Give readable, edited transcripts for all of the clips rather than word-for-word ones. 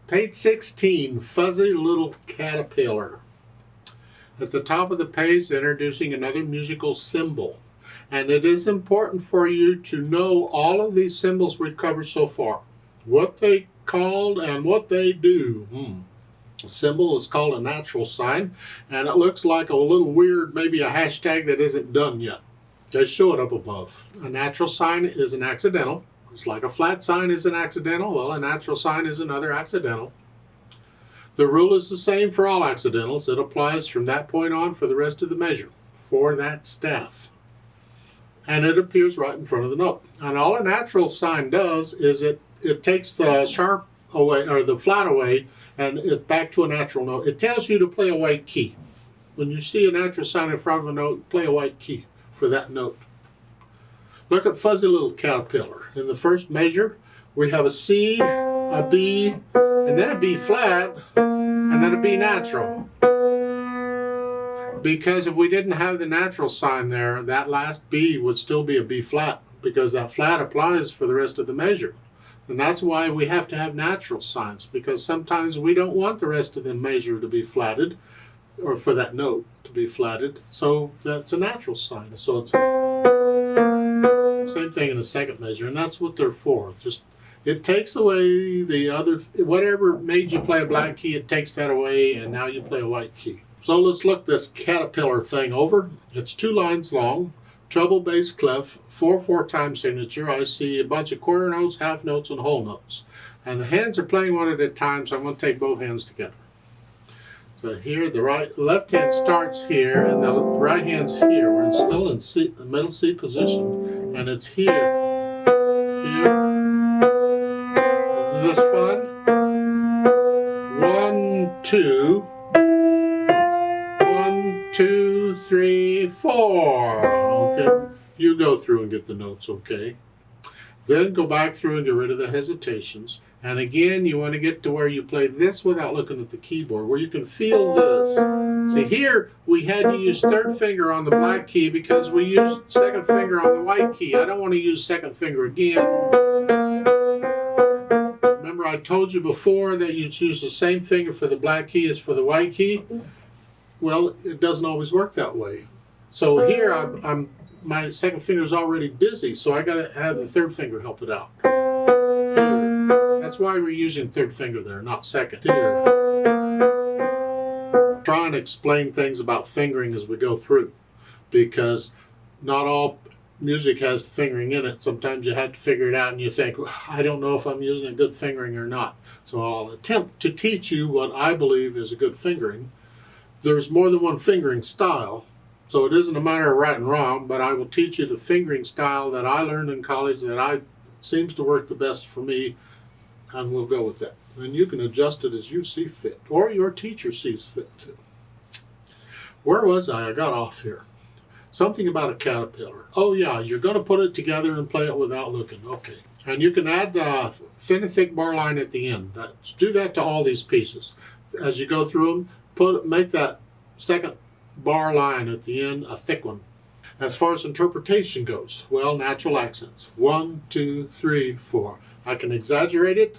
Page 16, Fuzzy Little Caterpillar. At the top of the page, introducing another musical symbol. And it is important for you to know all of these symbols we've covered so far. What they called and what they do. A symbol is called a natural sign, and it looks like a little weird, maybe a hashtag that isn't done yet. They show it up above. A natural sign is an accidental. It's like a flat sign is an accidental. Well, a natural sign is another accidental. The rule is the same for all accidentals. It applies from that point on for the rest of the measure for that staff. And it appears right in front of the note. And all a natural sign does is it takes the sharp away or the flat away and it's back to a natural note. It tells you to play a white key. When you see a natural sign in front of a note, play a white key for that note. Look at Fuzzy Little Caterpillar. In the first measure, we have a C, a B, and then a B flat, and then a B natural. Because if we didn't have the natural sign there, that last B would still be a B flat, because that flat applies for the rest of the measure. And that's why we have to have natural signs, because sometimes we don't want the rest of the measure to be flatted, or for that note to be flatted. So that's a natural sign. So it's same thing in the second measure, and that's what they're for. Just it takes away the other, whatever made you play a black key, it takes that away, and now you play a white key. So let's look this caterpillar thing over. It's 2 lines long, treble, bass, clef, 4/4 time signature. I see a bunch of quarter notes, half notes, and whole notes. And the hands are playing one at a time, so I'm going to take both hands together. So here, the left hand starts here, and the right hand's here. We're still in C, the middle C position, and it's here. Isn't this fun? 1, 2. 1, 2, 3, 4. Okay, you go through and get the notes, okay? Then go back through and get rid of the hesitations. And again, you want to get to where you play this without looking at the keyboard, where you can feel this. See, here we had to use third finger on the black key because we used second finger on the white key. I don't want to use second finger again. Remember I told you before that you'd use the same finger for the black key as for the white key? Well, it doesn't always work that way. So here my second finger is already busy, so I got to have the third finger help it out. That's why we're using third finger there, not second. Here. Try and explain things about fingering as we go through, because not all music has the fingering in it. Sometimes you have to figure it out and you think, well, I don't know if I'm using a good fingering or not. So I'll attempt to teach you what I believe is a good fingering. There's more than one fingering style, so it isn't a matter of right and wrong, but I will teach you the fingering style that I learned in college that seems to work the best for me, and we'll go with that. And you can adjust it as you see fit, or your teacher sees fit too. Where was I? I got off here. Something about a caterpillar. Oh yeah, you're going to put it together and play it without looking. Okay. And you can add the thin and thick bar line at the end. Do that to all these pieces. As you go through them, make that second bar line at the end a thick one. As far as interpretation goes, well, natural accents. 1, 2, 3, 4. I can exaggerate it.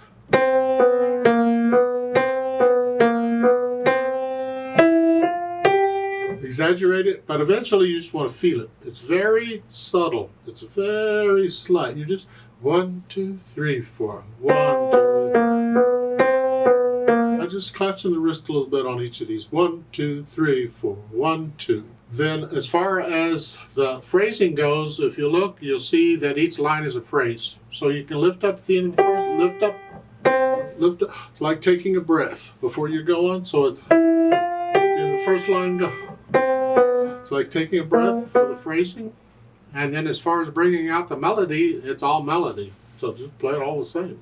Exaggerate it, but eventually you just want to feel it. It's very subtle. It's very slight. You just 1, 2, 3, 4. 1, 2. I just collapsing the wrist a little bit on each of these. 1, 2, 3, 4. 1, 2. Then as far as the phrasing goes, if you look, you'll see that each line is a phrase. So you can lift up at the end of the first, lift up. It's like taking a breath before you go on. So it's in the first line, go. It's like taking a breath for the phrasing. And then as far as bringing out the melody, it's all melody. So just play it all the same.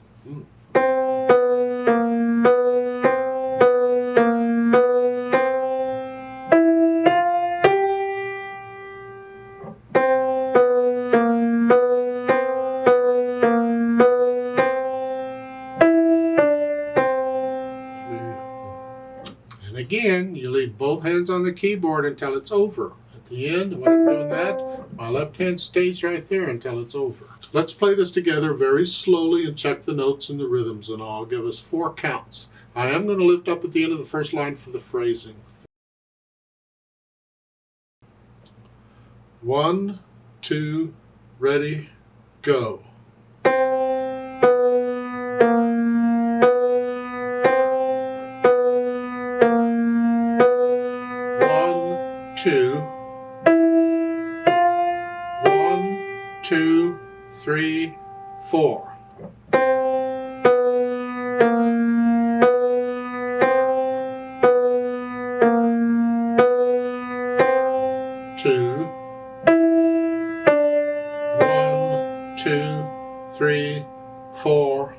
Again, you leave both hands on the keyboard until it's over. at the end. When I'm doing that, my left hand stays right there until it's over. Let's play this together very slowly and check the notes and the rhythms, and I'll give us 4 counts. I am going to lift up at the end of the first line for the phrasing. 1, 2, ready, go. 2, 1, 2, 3, 4. 2, 1, 2, 3, 4.